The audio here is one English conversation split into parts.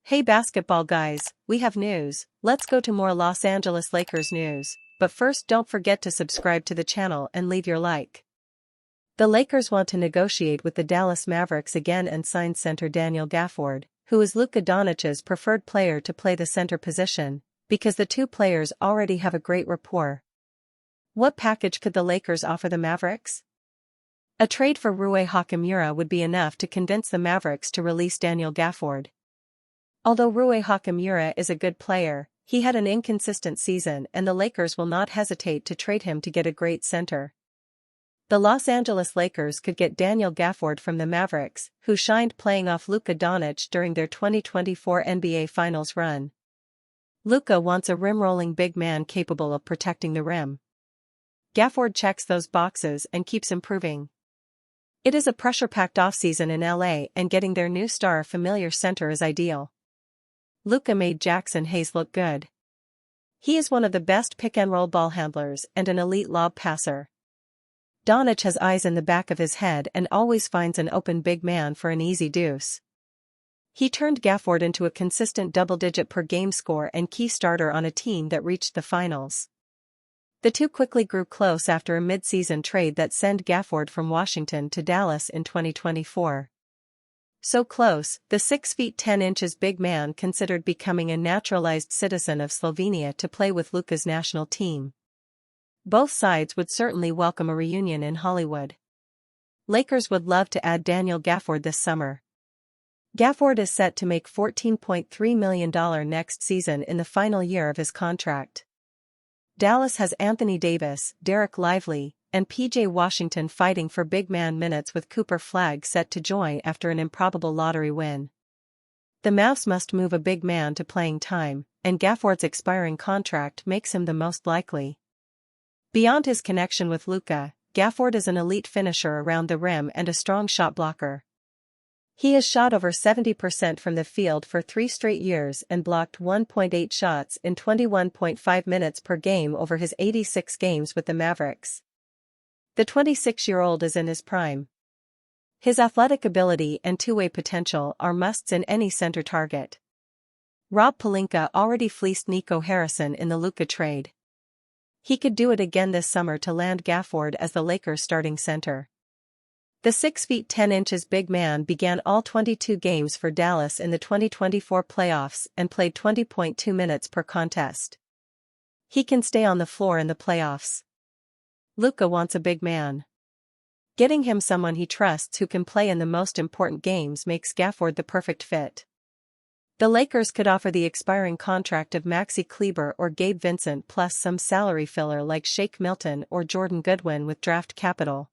Hey basketball guys, we have news. Let's go to more Los Angeles Lakers news, but first don't forget to subscribe to the channel and leave your like. The Lakers want to negotiate with the Dallas Mavericks again and sign center Daniel Gafford, who is Luka Doncic's preferred player to play the center position, because the two players already have a great rapport. What package could the Lakers offer the Mavericks? A trade for Rui Hachimura would be enough to convince the Mavericks to release Daniel Gafford. Although Rui Hachimura is a good player, he had an inconsistent season and the Lakers will not hesitate to trade him to get a great center. The Los Angeles Lakers could get Daniel Gafford from the Mavericks, who shined playing off Luka Doncic during their 2024 NBA Finals run. Luka wants a rim-rolling big man capable of protecting the rim. Gafford checks those boxes and keeps improving. It is a pressure-packed offseason in LA and getting their new star familiar center is ideal. Luka made Jackson Hayes look good. He is one of the best pick-and-roll ball handlers and an elite lob passer. Doncic has eyes in the back of his head and always finds an open big man for an easy deuce. He turned Gafford into a consistent double-digit per game score and key starter on a team that reached the finals. The two quickly grew close after a mid-season trade that sent Gafford from Washington to Dallas in 2024. So close, the 6 feet 10 inches big man considered becoming a naturalized citizen of Slovenia to play with Luka's national team. Both sides would certainly welcome a reunion in Hollywood. Lakers would love to add Daniel Gafford this summer. Gafford is set to make $14.3 million next season in the final year of his contract. Dallas has Anthony Davis, Derek Lively, and P.J. Washington fighting for big man minutes with Cooper Flagg set to join after an improbable lottery win. The Mavs must move a big man to playing time, and Gafford's expiring contract makes him the most likely. Beyond his connection with Luka, Gafford is an elite finisher around the rim and a strong shot blocker. He has shot over 70% from the field for 3 straight years and blocked 1.8 shots in 21.5 minutes per game over his 86 games with the Mavericks. The 26-year-old is in his prime. His athletic ability and two-way potential are musts in any center target. Rob Pelinka already fleeced Nico Harrison in the Luka trade. He could do it again this summer to land Gafford as the Lakers' starting center. The 6 feet 10 inches big man began all 22 games for Dallas in the 2024 playoffs and played 20.2 minutes per contest. He can stay on the floor in the playoffs. Luka wants a big man. Getting him someone he trusts who can play in the most important games makes Gafford the perfect fit. The Lakers could offer the expiring contract of Maxi Kleber or Gabe Vincent plus some salary filler like Shake Milton or Jordan Goodwin with draft capital.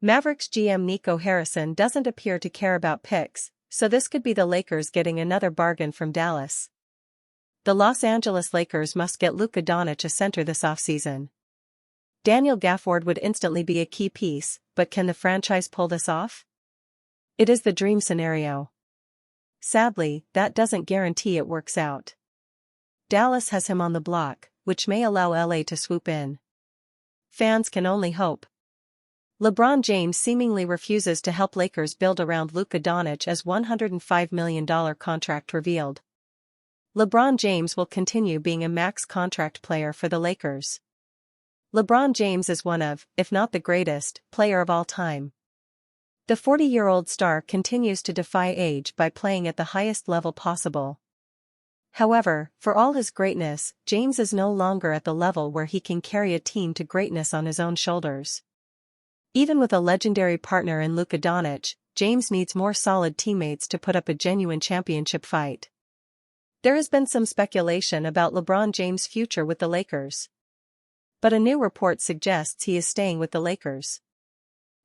Mavericks GM Nico Harrison doesn't appear to care about picks, so this could be the Lakers getting another bargain from Dallas. The Los Angeles Lakers must get Luka Doncic a center this offseason. Daniel Gafford would instantly be a key piece, but can the franchise pull this off? It is the dream scenario. Sadly, that doesn't guarantee it works out. Dallas has him on the block, which may allow LA to swoop in. Fans can only hope. LeBron James seemingly refuses to help Lakers build around Luka Doncic as $105 million contract revealed. LeBron James will continue being a max contract player for the Lakers. LeBron James is one of, if not the greatest, player of all time. The 40-year-old star continues to defy age by playing at the highest level possible. However, for all his greatness, James is no longer at the level where he can carry a team to greatness on his own shoulders. Even with a legendary partner in Luka Doncic, James needs more solid teammates to put up a genuine championship fight. There has been some speculation about LeBron James' future with the Lakers. But a new report suggests he is staying with the Lakers.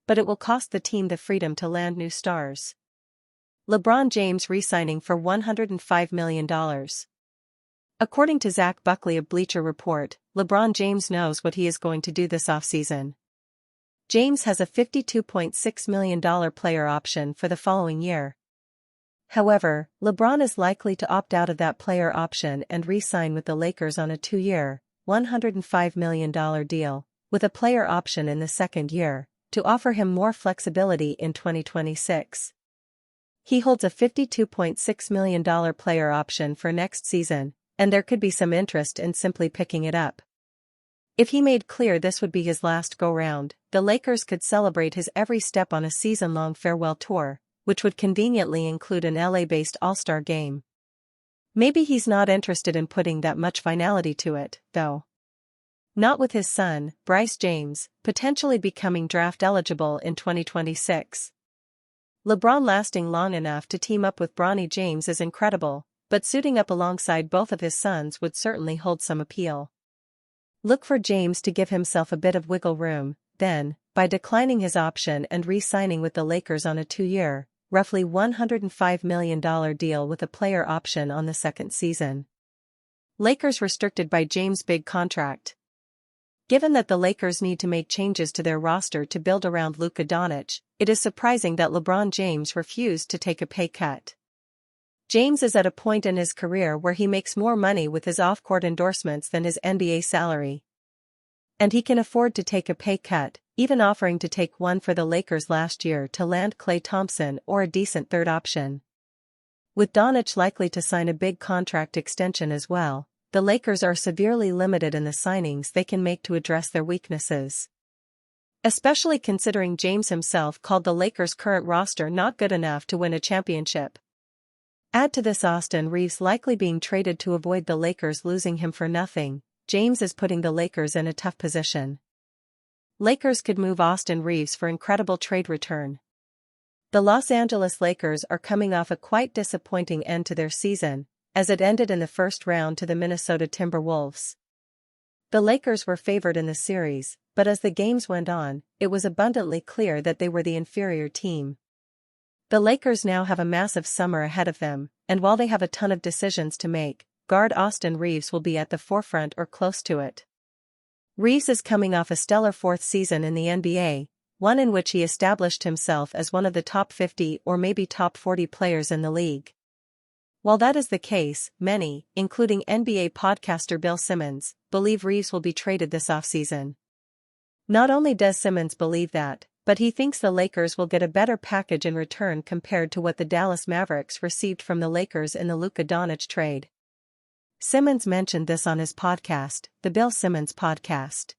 But it will cost the team the freedom to land new stars. LeBron James re-signing for $105 million. According to Zach Buckley of Bleacher Report, LeBron James knows what he is going to do this offseason. James has a $52.6 million player option for the following year. However, LeBron is likely to opt out of that player option and re-sign with the Lakers on a 2-year, $105 million deal, with a player option in the second year, to offer him more flexibility in 2026. He holds a $52.6 million player option for next season, and there could be some interest in simply picking it up. If he made clear this would be his last go-round, the Lakers could celebrate his every step on a season-long farewell tour, which would conveniently include an LA-based All-Star game. Maybe he's not interested in putting that much finality to it, though. Not with his son, Bryce James, potentially becoming draft eligible in 2026. LeBron lasting long enough to team up with Bronny James is incredible, but suiting up alongside both of his sons would certainly hold some appeal. Look for James to give himself a bit of wiggle room, then, by declining his option and re-signing with the Lakers on a 2-year, roughly $105 million deal with a player option on the second season. Lakers restricted by James' big contract. Given that the Lakers need to make changes to their roster to build around Luka Doncic, it is surprising that LeBron James refused to take a pay cut. James is at a point in his career where he makes more money with his off-court endorsements than his NBA salary. And he can afford to take a pay cut, even offering to take one for the Lakers last year to land Klay Thompson or a decent third option. With Doncic likely to sign a big contract extension as well, the Lakers are severely limited in the signings they can make to address their weaknesses. Especially considering James himself called the Lakers' current roster not good enough to win a championship. Add to this Austin Reaves likely being traded to avoid the Lakers losing him for nothing. James is putting the Lakers in a tough position. Lakers could move Austin Reaves for incredible trade return. The Los Angeles Lakers are coming off a quite disappointing end to their season, as it ended in the first round to the Minnesota Timberwolves. The Lakers were favored in the series, but as the games went on, it was abundantly clear that they were the inferior team. The Lakers now have a massive summer ahead of them, and while they have a ton of decisions to make, guard Austin Reaves will be at the forefront or close to it. Reaves is coming off a stellar fourth season in the NBA, one in which he established himself as one of the top 50 or maybe top 40 players in the league. While that is the case, many, including NBA podcaster Bill Simmons, believe Reaves will be traded this offseason. Not only does Simmons believe that, but he thinks the Lakers will get a better package in return compared to what the Dallas Mavericks received from the Lakers in the Luka Doncic trade. Simmons mentioned this on his podcast, the Bill Simmons Podcast.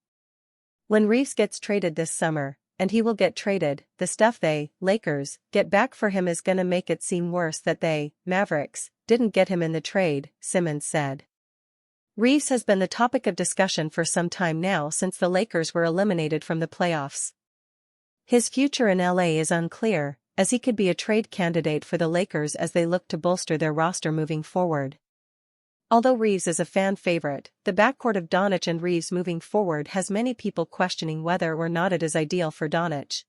When Reaves gets traded this summer, and he will get traded, the stuff they, Lakers, get back for him is gonna make it seem worse that they, Mavericks, didn't get him in the trade, Simmons said. Reaves has been the topic of discussion for some time now since the Lakers were eliminated from the playoffs. His future in LA is unclear, as he could be a trade candidate for the Lakers as they look to bolster their roster moving forward. Although Reaves is a fan favorite, the backcourt of Doncic and Reaves moving forward has many people questioning whether or not it is ideal for Doncic.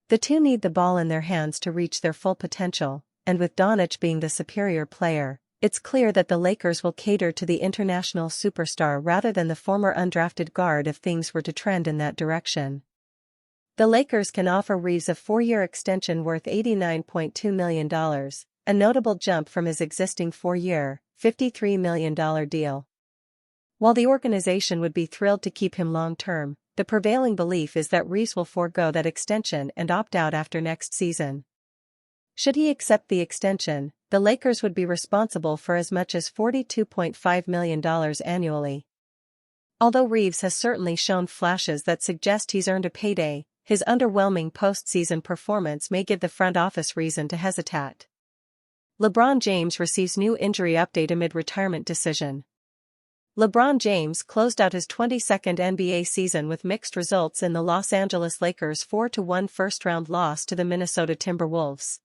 The two need the ball in their hands to reach their full potential, and with Doncic being the superior player, it's clear that the Lakers will cater to the international superstar rather than the former undrafted guard if things were to trend in that direction. The Lakers can offer Reaves a 4-year extension worth $89.2 million, a notable jump from his existing 4-year, $53 million deal. While the organization would be thrilled to keep him long-term, the prevailing belief is that Reaves will forego that extension and opt out after next season. Should he accept the extension, the Lakers would be responsible for as much as $42.5 million annually. Although Reaves has certainly shown flashes that suggest he's earned a payday, his underwhelming postseason performance may give the front office reason to hesitate. LeBron James receives new injury update amid retirement decision. LeBron James closed out his 22nd NBA season with mixed results in the Los Angeles Lakers' 4-1 first-round loss to the Minnesota Timberwolves.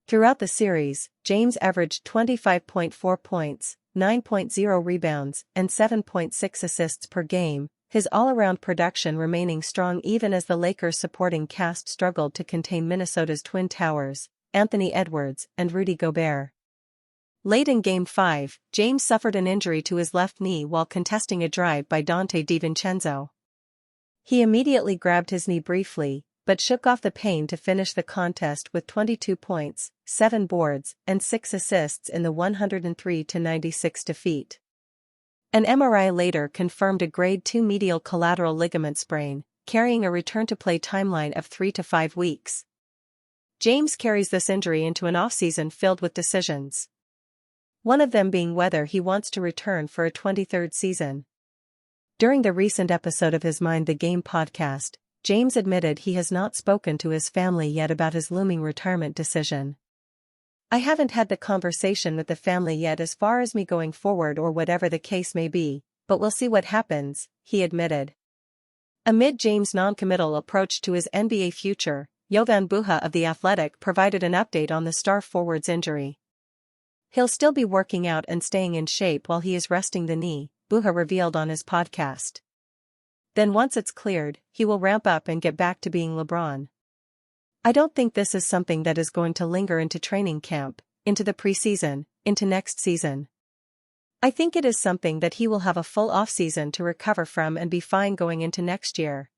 Throughout the series, James averaged 25.4 points, 9.0 rebounds, and 7.6 assists per game, his all-around production remaining strong even as the Lakers' supporting cast struggled to contain Minnesota's Twin Towers, Anthony Edwards, and Rudy Gobert. Late in Game 5, James suffered an injury to his left knee while contesting a drive by Donte DiVincenzo. He immediately grabbed his knee briefly, but shook off the pain to finish the contest with 22 points, 7 boards, and 6 assists in the 103-96 defeat. An MRI later confirmed a Grade 2 medial collateral ligament sprain, carrying a return-to-play timeline of 3 to 5 weeks. James carries this injury into an offseason filled with decisions. One of them being whether he wants to return for a 23rd season. During the recent episode of his Mind the Game podcast, James admitted he has not spoken to his family yet about his looming retirement decision. "I haven't had the conversation with the family yet as far as me going forward or whatever the case may be, but we'll see what happens," he admitted. Amid James' non-committal approach to his NBA future, Jovan Buha of The Athletic provided an update on the star forward's injury. "He'll still be working out and staying in shape while he is resting the knee," Buha revealed on his podcast. "Then once it's cleared, he will ramp up and get back to being LeBron. I don't think this is something that is going to linger into training camp, into the preseason, into next season. I think it is something that he will have a full offseason to recover from and be fine going into next year."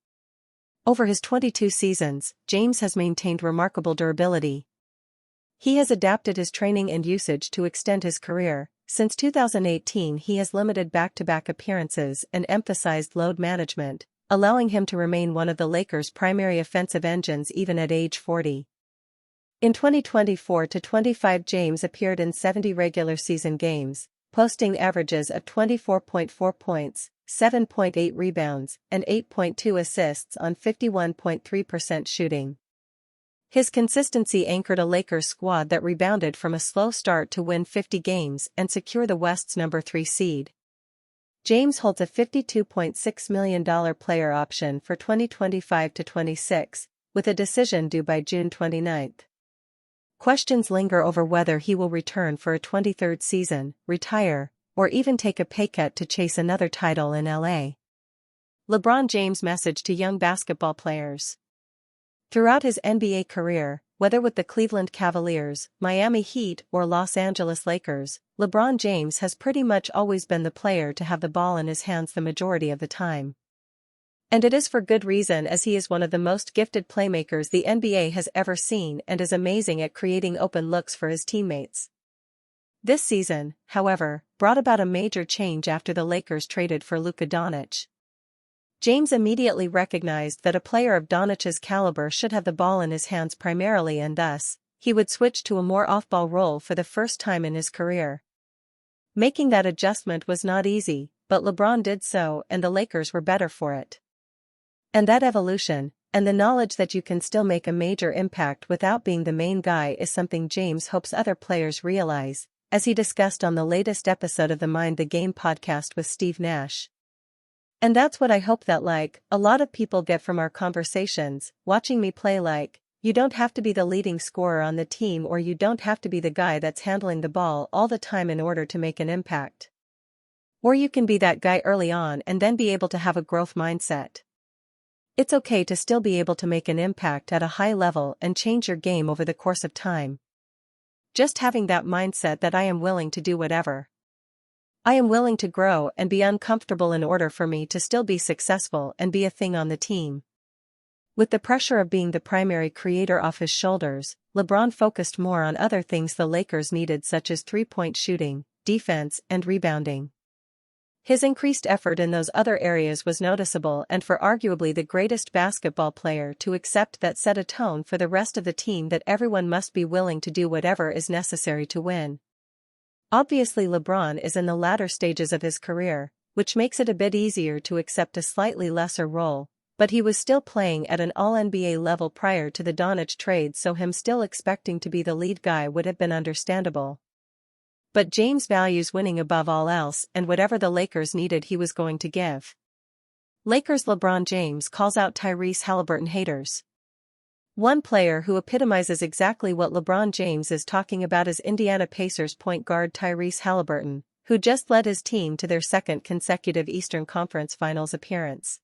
Over his 22 seasons, James has maintained remarkable durability. He has adapted his training and usage to extend his career. Since 2018 he has limited back-to-back appearances and emphasized load management, allowing him to remain one of the Lakers' primary offensive engines even at age 40. In 2024-25 James appeared in 70 regular season games, posting averages of 24.4 points, 7.8 rebounds, and 8.2 assists on 51.3% shooting. His consistency anchored a Lakers squad that rebounded from a slow start to win 50 games and secure the West's number 3 seed. James holds a $52.6 million player option for 2025-26, with a decision due by June 29. Questions linger over whether he will return for a 23rd season, retire, or even take a pay cut to chase another title in LA. LeBron James' message to young basketball players. Throughout his NBA career, whether with the Cleveland Cavaliers, Miami Heat, or Los Angeles Lakers, LeBron James has pretty much always been the player to have the ball in his hands the majority of the time. And it is for good reason, as he is one of the most gifted playmakers the NBA has ever seen and is amazing at creating open looks for his teammates. This season, however, brought about a major change after the Lakers traded for Luka Doncic. James immediately recognized that a player of Doncic's caliber should have the ball in his hands primarily, and thus, he would switch to a more off-ball role for the first time in his career. Making that adjustment was not easy, but LeBron did so and the Lakers were better for it. And that evolution, and the knowledge that you can still make a major impact without being the main guy, is something James hopes other players realize, as he discussed on the latest episode of the Mind the Game podcast with Steve Nash. "And that's what I hope that a lot of people get from our conversations, watching me play. You don't have to be the leading scorer on the team, or you don't have to be the guy that's handling the ball all the time in order to make an impact. Or you can be that guy early on and then be able to have a growth mindset. It's okay to still be able to make an impact at a high level and change your game over the course of time. Just having that mindset that I am willing to do whatever. I am willing to grow and be uncomfortable in order for me to still be successful and be a thing on the team." With the pressure of being the primary creator off his shoulders, LeBron focused more on other things the Lakers needed, such as three-point shooting, defense, and rebounding. His increased effort in those other areas was noticeable, and for arguably the greatest basketball player to accept that set a tone for the rest of the team that everyone must be willing to do whatever is necessary to win. Obviously LeBron is in the latter stages of his career, which makes it a bit easier to accept a slightly lesser role, but he was still playing at an all-NBA level prior to the Doncic trade, so him still expecting to be the lead guy would have been understandable. But James values winning above all else, and whatever the Lakers needed he was going to give. Lakers LeBron James calls out Tyrese Halliburton haters. One player who epitomizes exactly what LeBron James is talking about is Indiana Pacers point guard Tyrese Halliburton, who just led his team to their second consecutive Eastern Conference Finals appearance.